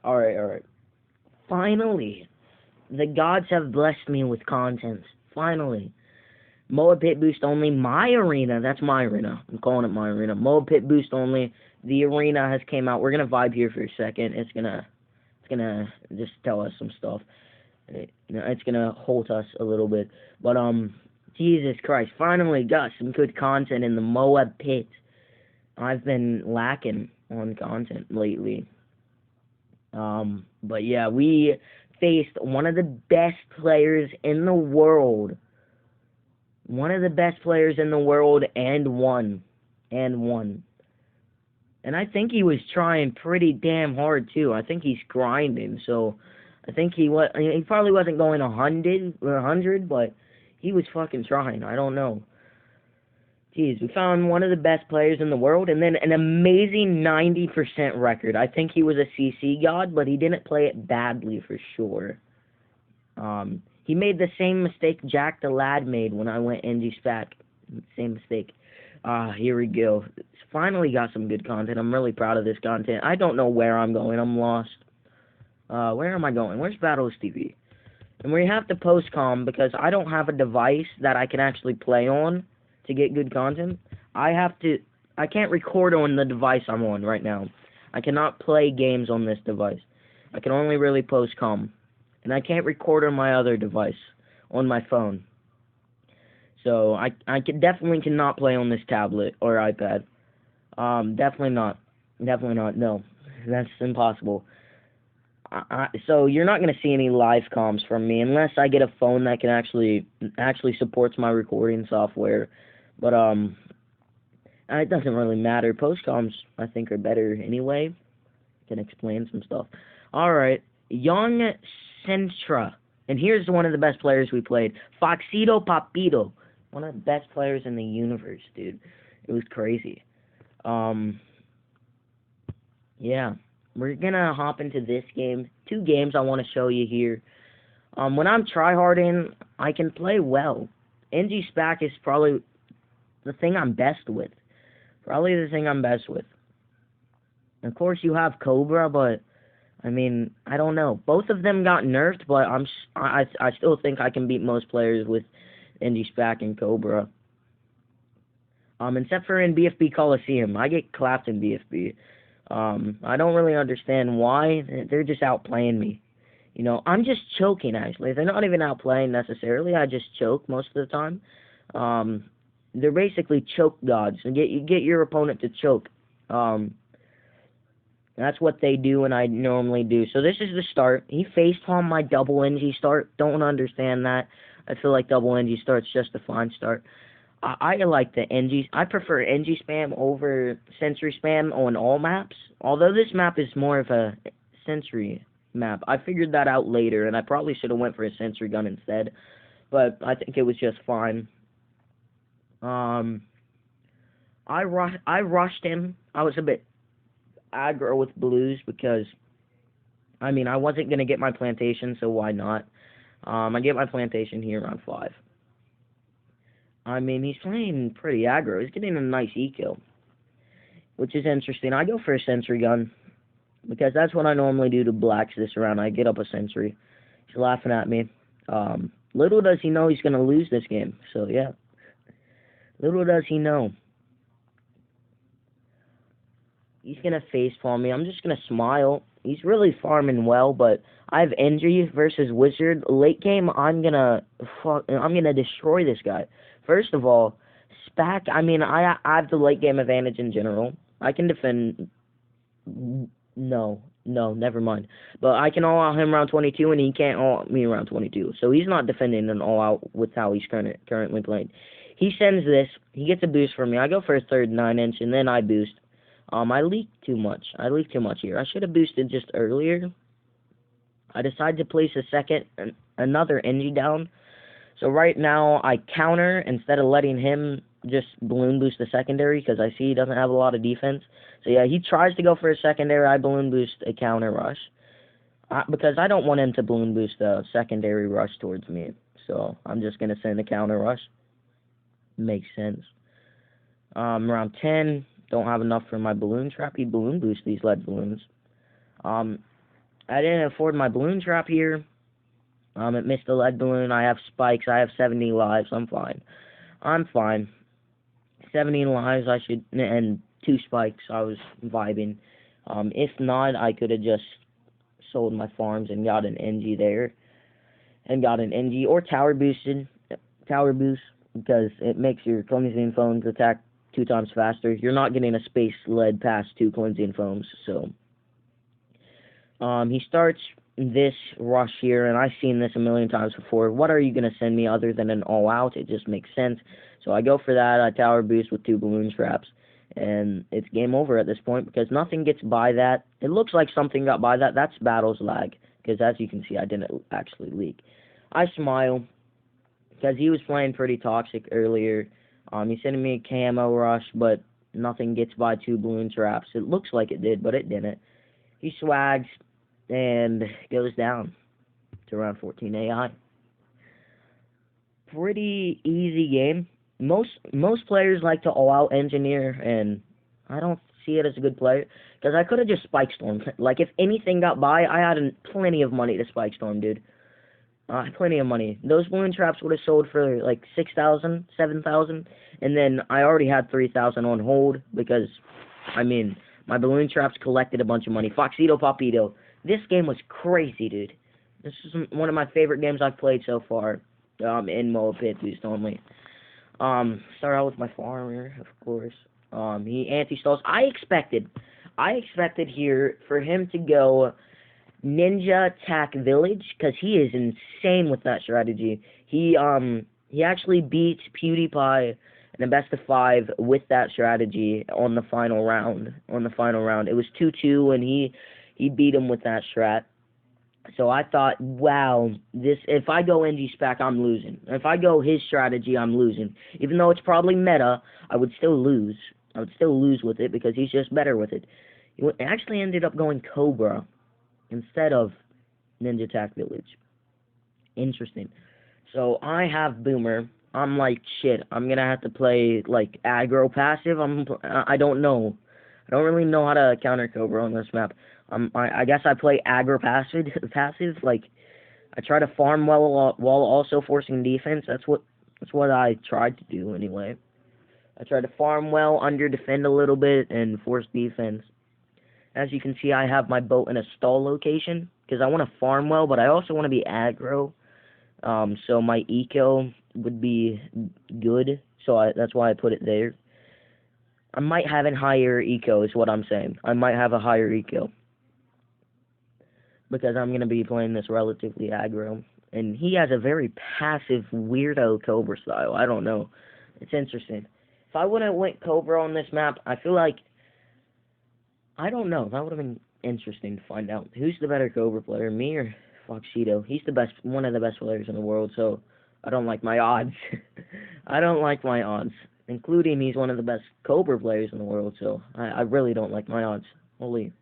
Alright. Finally, the gods have blessed me with content. Finally. MOA Pit Boost only, my arena, that's my arena. I'm calling it my arena. MOA Pit Boost only. The arena has came out. We're gonna vibe here for a second. It's gonna just tell us some stuff. It's gonna hold us a little bit. But Jesus Christ, finally got some good content in the MOA Pit. I've been lacking on content lately. But yeah, we faced one of the best players in the world. One of the best players in the world and won. And I think he was trying pretty damn hard too. I think he's grinding, so I think he probably wasn't going 100, but he was fucking trying. I don't know. Jeez, we found one of the best players in the world, and then an amazing 90% record. I think he was a CC god, but he didn't play it badly for sure. He made the same mistake Jack the Lad made when I went NG Spac. Same mistake. Here we go. Finally got some good content. I'm really proud of this content. I don't know where I'm going. I'm lost. Where am I going? Where's Battles TV? And we have to post-com because I don't have a device that I can actually play on to get good content. I can't record on the device I'm on right now. I cannot play games on this device. I can only really post-com. And I can't record on my other device, on my phone. So I definitely cannot play on this tablet or iPad. Definitely not. No, that's impossible. So you're not going to see any live comms from me unless I get a phone that can actually supports my recording software. But it doesn't really matter. Post comms I think are better anyway. I can explain some stuff. All right, Young Sentra, and here's one of the best players we played. Foxito Papito, one of the best players in the universe, dude. It was crazy. Yeah. We're gonna hop into this game. 2 games I want to show you here. When I'm tryharding, I can play well. NG Spac is probably the thing I'm best with. Of course, you have Cobra, but I mean, I don't know. Both of them got nerfed, but I still think I can beat most players with NG Spac and Cobra. Except for in BFB Coliseum, I get clapped in BFB. I don't really understand why. They're just outplaying me. You know, I'm just choking, actually. They're not even outplaying necessarily. I just choke most of the time. They're basically choke gods. And you get your opponent to choke. That's what they do and I normally do. So this is the start. He facepalmed my double NG start. Don't understand that. I feel like double NG start's just a fine start. I like the NG. I prefer NG spam over Sentry spam on all maps. Although this map is more of a Sentry map. I figured that out later, and I probably should have went for a Sentry gun instead. But I think it was just fine. I rushed him. I was a bit aggro with blues because, I mean, I wasn't going to get my plantation, so why not? I get my plantation here around 5. I mean, he's playing pretty aggro. He's getting a nice E-kill, which is interesting. I go for a Sentry gun, because that's what I normally do to blacks this round. I get up a Sentry. He's laughing at me. Little does he know he's going to lose this game, so yeah. Little does he know. He's going to facepalm me. I'm just going to smile. He's really farming well, but I have NG versus Wizard. Late game, I'm going to destroy this guy. First of all, Spac, I mean, I have the late game advantage in general. I can defend. No, never mind. But I can all-out him around 22, and he can't all-out me around 22. So he's not defending an all-out with how he's currently playing. He sends this. He gets a boost from me. I go for a third 9-inch, and then I boost. I leak too much. Here. I should have boosted just earlier. I decided to place another NG down. So right now, I counter instead of letting him just balloon boost the secondary, because I see he doesn't have a lot of defense. So yeah, he tries to go for a secondary. I balloon boost a counter rush. Because I don't want him to balloon boost a secondary rush towards me. So I'm just going to send a counter rush. Makes sense. Round 10, don't have enough for my balloon trap. He balloon boost these lead balloons. I didn't afford my balloon trap here. It missed the lead balloon. I have spikes. I have 70 lives. I'm fine. I'm fine. 17 lives. I should, and 2 spikes. I was vibing. If not, I could have just sold my farms and got an NG there, and got an NG or tower boost, because it makes your cleansing foams attack 2 times faster. You're not getting a space led past 2 cleansing foams, so he starts this rush here, and I've seen this a million times before. What are you going to send me other than an all-out? It just makes sense. So I go for that. I tower boost with 2 balloon traps, and it's game over at this point because nothing gets by that. It looks like something got by that. That's battles lag, because as you can see, I didn't actually leak. I smile because he was playing pretty toxic earlier. He's sending me a camo rush, but nothing gets by 2 balloon traps. It looks like it did, but it didn't. He swags and goes down to around 14 AI. Pretty easy game. Most players like to all-out engineer, and I don't see it as a good player, because I could have just spike stormed. Like, if anything got by, I had plenty of money to spike storm, dude. Plenty of money. Those balloon traps would have sold for like 6,000, 7,000, and then I already had 3,000 on hold because, I mean, my balloon traps collected a bunch of money. Foxito Papito. This game was crazy, dude. This is one of my favorite games I've played so far. In Moa Pit boost only. Start out with my farmer, of course. He anti-stalls. I expected here for him to go Ninja Attack Village, because he is insane with that strategy. He actually beat PewDiePie in a best of 5 with that strategy on the final round. It was 2-2, and he beat him with that strat. So I thought, wow, if I go NG Spec, I'm losing. If I go his strategy, I'm losing. Even though it's probably meta, I would still lose. I would still lose with it because he's just better with it. He actually ended up going Cobra instead of Ninja Attack Village. Interesting. So I have Boomer. I'm like, shit, I'm going to have to play, like, aggro passive. I don't know. I don't really know how to counter Cobra on this map. I guess I play aggro passive. Like, I try to farm well while also forcing defense. That's what I tried to do anyway. I tried to farm well, under defend a little bit, and force defense. As you can see, I have my boat in a stall location because I want to farm well, but I also want to be aggro. So my eco would be good. So that's why I put it there. I might have a higher eco, is what I'm saying. I might have a higher eco, because I'm going to be playing this relatively aggro. And he has a very passive, weirdo Cobra style. I don't know. It's interesting. If I would have went Cobra on this map, I feel like, I don't know. That would have been interesting to find out. Who's the better Cobra player, me or Foxito? He's one of the best players in the world, so I don't like my odds. I don't like my odds. Including he's one of the best Cobra players in the world, so I really don't like my odds. Holy.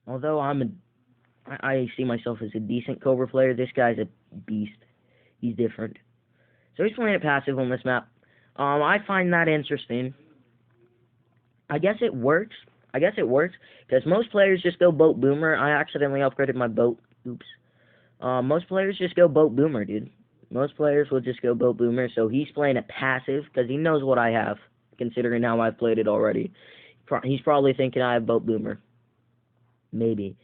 Although I see myself as a decent Cobra player, this guy's a beast. He's different. So he's playing it passive on this map. I find that interesting. I guess it works, because most players just go boat Boomer. I accidentally upgraded my boat. Oops. Most players just go boat Boomer, dude. Most players will just go boat Boomer, so he's playing it passive, because he knows what I have, considering how I've played it already. He's probably thinking I have boat Boomer. Maybe.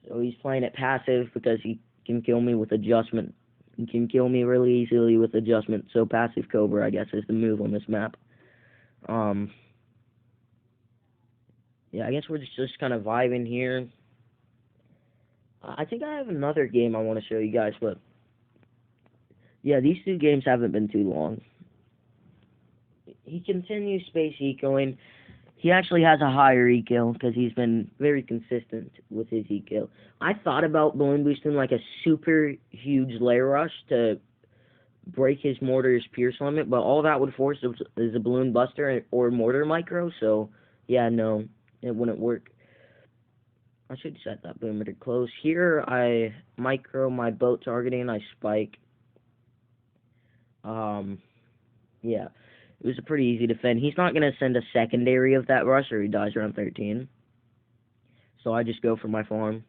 So he's playing it passive because he can kill me with adjustment. He can kill me really easily with adjustment, so passive Cobra, I guess, is the move on this map. Yeah, I guess we're just kind of vibing here. I think I have another game I want to show you guys, but yeah, these 2 games haven't been too long. He continues space ecoing. He actually has a higher eco because he's been very consistent with his eco. I thought about balloon boosting like a super huge layer rush to break his mortar's pierce limit, but all that would force is a balloon buster or mortar micro, so yeah, no, it wouldn't work. I should set that boomer to close. Here, I micro my boat targeting, I spike. Yeah. It was a pretty easy defend. He's not going to send a secondary of that rush or he dies around 13. so I just go for my farm.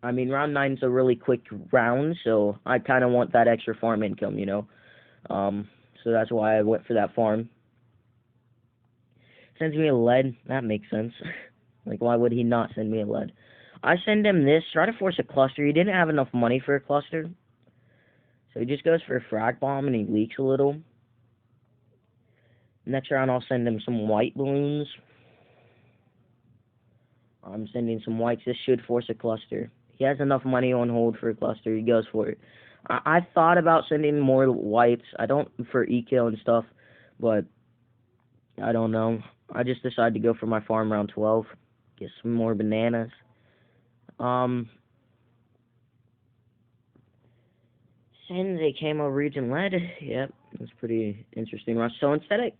I mean, round 9's a really quick round, so I kind of want that extra farm income, you know. So that's why I went for that farm. Sends me a lead. That makes sense. Like, why would he not send me a lead? I send him this. Try to force a cluster. He didn't have enough money for a cluster. So he just goes for a frag bomb, and he leaks a little. Next round, I'll send him some white balloons. I'm sending some whites. This should force a cluster. He has enough money on hold for a cluster. He goes for it. I thought about sending more whites. I don't for eco and stuff, but I don't know. I just decided to go for my farm round 12. Get some more bananas. Sends a camo region lead. Yep, that's pretty interesting rush. So instead of...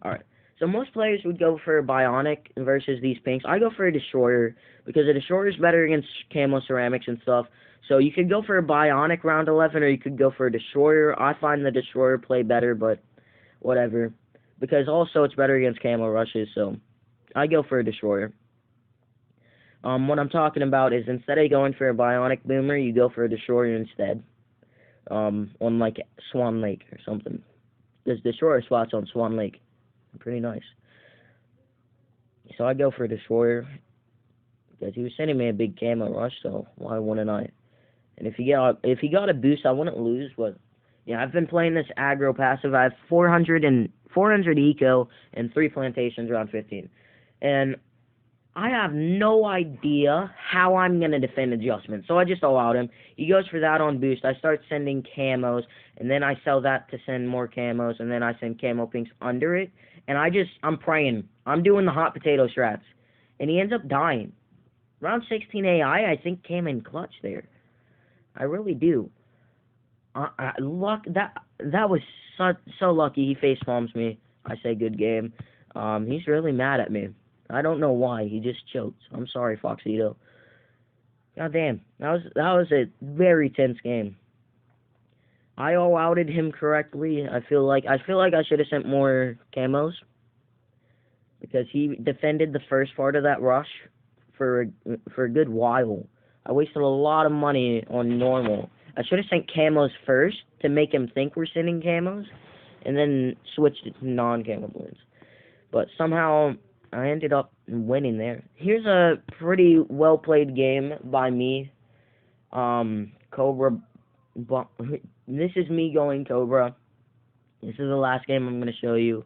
Alright. So most players would go for a bionic versus these pinks. I go for a destroyer because a destroyer is better against camo ceramics and stuff. So you could go for a bionic round 11 or you could go for a destroyer. I find the destroyer play better, but whatever. Because also it's better against camo rushes, so I go for a destroyer. What I'm talking about is instead of going for a bionic boomer, you go for a destroyer instead. On like Swan Lake or something. There's destroyer spots on Swan Lake. Pretty nice. So I go for a destroyer because he was sending me a big camo rush, so why wouldn't I? And if he got a boost, I wouldn't lose. But yeah, I've been playing this aggro passive. I have 400 eco and 3 plantations around 15, and I have no idea how I'm going to defend adjustment. So I just allowed him. He goes for that on boost. I start sending camos, and then I sell that to send more camos, and then I send camo pinks under it. And I'm praying. I'm doing the hot potato strats. And he ends up dying. Round 16 AI, I think, came in clutch there. I really do. That was so lucky. He face palms me. I say good game. He's really mad at me. I don't know why. He just choked. I'm sorry, Foxito. God damn. That was a very tense game. I all-outed him correctly. I feel like I should have sent more camos because he defended the first part of that rush for a good while. I wasted a lot of money on normal. I should have sent camos first to make him think we're sending camos, and then switched it to non-camo balloons. But somehow I ended up winning there. Here's a pretty well-played game by me. Cobra. This is me going Cobra. This is the last game I'm going to show you.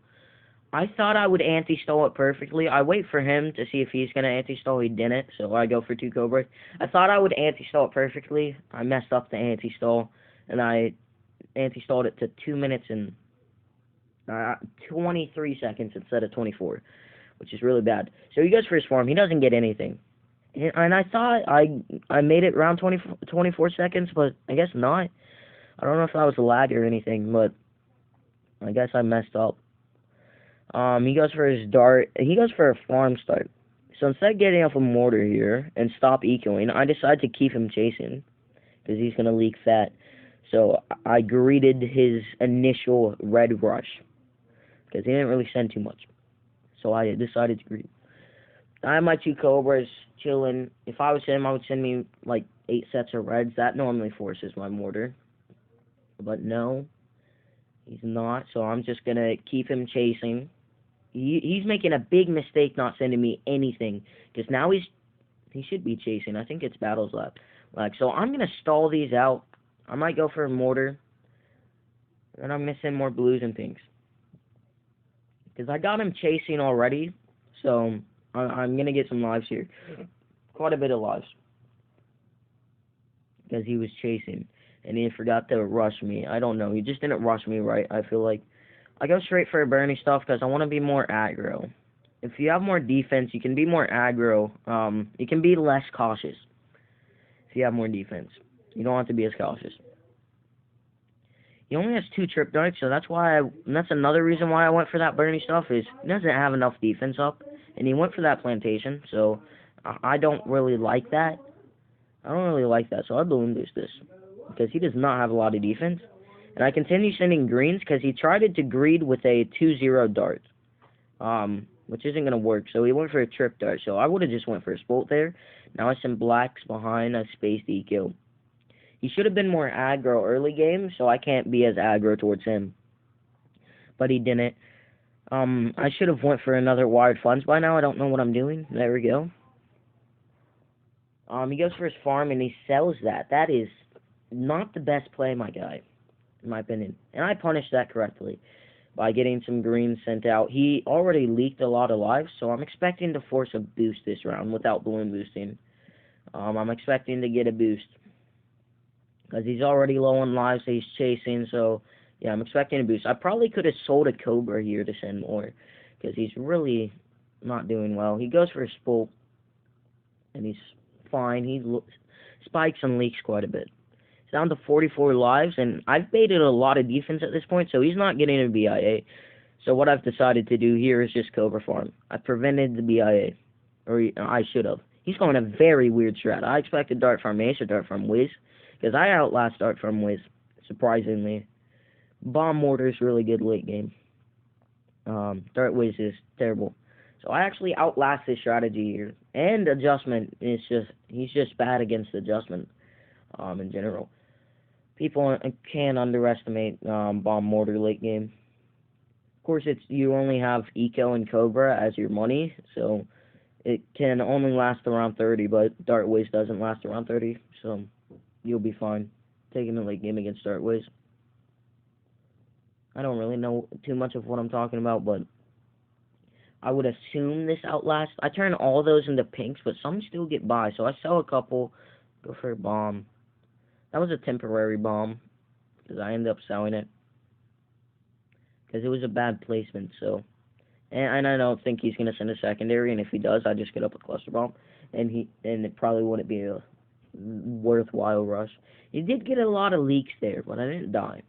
I thought I would anti-stall it perfectly. I wait for him to see if he's going to anti-stall. He didn't, so I go for 2 Cobras. I thought I would anti-stall it perfectly. I messed up the anti-stall, and I anti-stalled it to 2 minutes and 23 seconds instead of 24, which is really bad. So he goes for his farm. He doesn't get anything. And I thought I made it around 24 seconds, but I guess not. I don't know if that was a lag or anything, but I guess I messed up. He goes for his dart. He goes for a farm start. So instead of getting off a mortar here and stop ecoing, I decide to keep him chasing because he's going to leak fat. So I greeted his initial red rush because he didn't really send too much. So I decided to greet. I have my 2 Cobras chilling. If I was him, I would send me like 8 sets of reds. That normally forces my mortar. But no, he's not. So I'm just going to keep him chasing. He's making a big mistake not sending me anything. Because now he should be chasing. I think it's battles left. So I'm going to stall these out. I might go for a mortar. And I'm going to send more blues and pinks. Because I got him chasing already. So I'm going to get some lives here. Quite a bit of lives. Because he was chasing. And he forgot to rush me. I don't know. He just didn't rush me right. I feel like I go straight for a Bernie stuff because I want to be more aggro. If you have more defense, you can be more aggro. You can be less cautious if you have more defense. You don't have to be as cautious. He only has 2 trip darts, so that's another reason why I went for that Bernie stuff is he doesn't have enough defense up, and he went for that plantation, so I don't really like that. So I balloon boost this because he does not have a lot of defense. And I continue sending greens because he tried to greed with a 2-0 dart. which isn't going to work. So he went for a trip dart. So I would have just went for a spolt there. Now I sent blacks behind a spaced EQ. He should have been more aggro early game, so I can't be as aggro towards him. But he didn't. I should have went for another wired funds by now. I don't know what I'm doing. There we go. He goes for his farm and he sells that. That is not the best play, my guy, in my opinion. And I punished that correctly by getting some greens sent out. He already leaked a lot of lives, so I'm expecting to force a boost this round without balloon boosting. I'm expecting to get a boost because he's already low on lives that he's chasing, so yeah, I'm expecting a boost. I probably could have sold a Cobra here to send more because he's really not doing well. He goes for a spool, and he's fine. He spikes and leaks quite a bit. He's down to 44 lives, and I've baited a lot of defense at this point, so he's not getting a BIA. So what I've decided to do here is just Cobra farm. I prevented the BIA, or I should have. He's going a very weird strat. I expected Dart Farm Ace or Dart Farm Wiz, because I outlast Dart Farm Wiz, surprisingly. Bomb Mortar is really good late game. Dart Wiz is terrible. So I actually outlast his strategy here. And adjustment is he's just bad against adjustment, in general. People can't underestimate Bomb Mortar late game. Of course, you only have Eco and Cobra as your money, so it can only last around 30, but Dart Wiz doesn't last around 30, so you'll be fine taking the late game against Dart Wiz. I don't really know too much of what I'm talking about, but I would assume this outlasts. I turn all those into pinks, but some still get by, so I sell a couple, go for a bomb. That was a temporary bomb, because I ended up selling it, because it was a bad placement, so. And I don't think he's going to send a secondary, and if he does, I just get up a cluster bomb, and it probably wouldn't be a worthwhile rush. He did get a lot of leaks there, but I didn't die.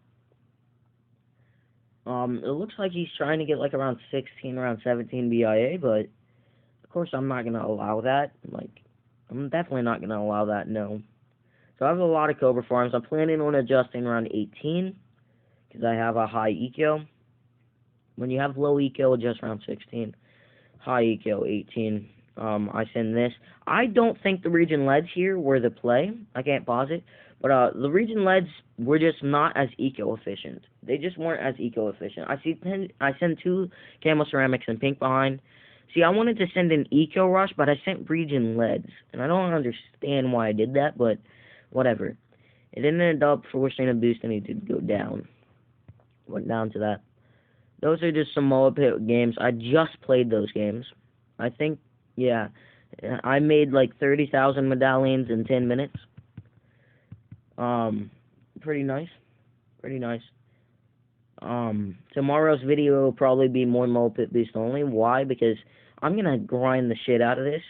It looks like he's trying to get like around 16, around 17 BIA, but of course I'm not going to allow that. I'm definitely not going to allow that, no. So I have a lot of Cobra farms. I'm planning on adjusting around 18, because I have a high eco. When you have low eco, adjust around 16. High eco, 18. I send this. I don't think the region leads here were the play. I can't pause it. But the region leads were just not as eco-efficient. They just weren't as eco-efficient. I send 2 camo ceramics and pink behind. See, I wanted to send an eco rush, but I sent region leads. And I don't understand why I did that, but whatever. It ended up forcing a boost and it did go down. Went down to that. Those are just some Moa Pit games. I just played those games. I think, yeah, I made like 30,000 medallions in 10 minutes. Pretty nice. Pretty nice. Tomorrow's video will probably be more Moa Pit boost only. Why? Because I'm gonna grind the shit out of this.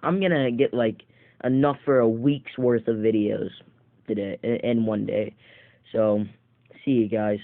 I'm gonna get like enough for a week's worth of videos today, in one day. So, see you guys.